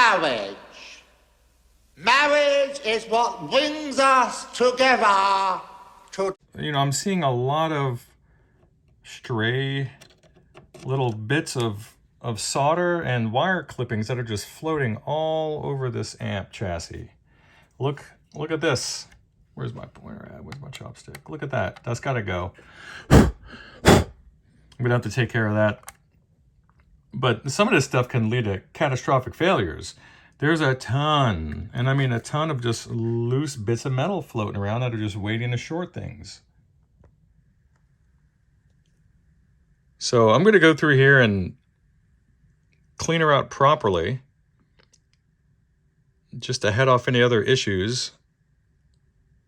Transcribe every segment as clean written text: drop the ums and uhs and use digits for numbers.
marriage. Marriage is what brings us together to... You know, I'm seeing a lot of stray little bits of solder and wire clippings that are just floating all over this amp chassis. Look at this. Where's my pointer at? Where's my chopstick? Look at that. That's got to go. I'm going to have to take care of that. But some of this stuff can lead to catastrophic failures. There's a ton, and I mean a ton of just loose bits of metal floating around that are just waiting to short things. So I'm going to go through here and clean her out properly, just to head off any other issues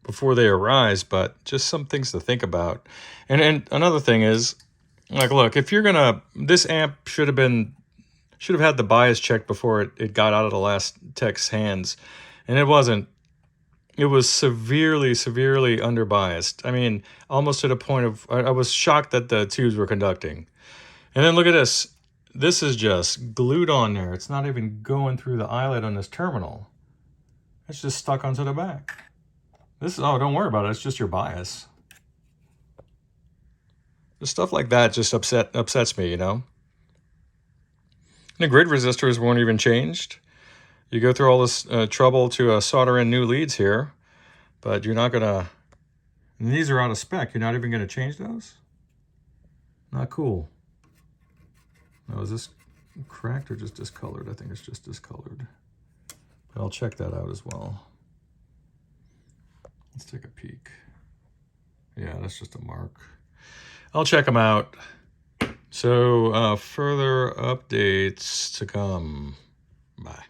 before they arise, but just some things to think about. And another thing is, like, look, if you're gonna, this amp should have had the bias checked before it got out of the last tech's hands, and it wasn't. It was severely underbiased. I mean, almost to the point of, I was shocked that the tubes were conducting. And then look at this. This is just glued on there. It's not even going through the eyelet on this terminal. It's just stuck onto the back. This is, oh, don't worry about it. It's just your bias. The stuff like that just upsets me, you know? And the grid resistors weren't even changed. You go through all this trouble to solder in new leads here, but you're not gonna, and these are out of spec. You're not even gonna change those? Not cool. Now, is this cracked or just discolored? I think it's just discolored. But I'll check that out as well. Let's take a peek. Yeah, that's just a mark. I'll check them out. So further updates to come. Bye.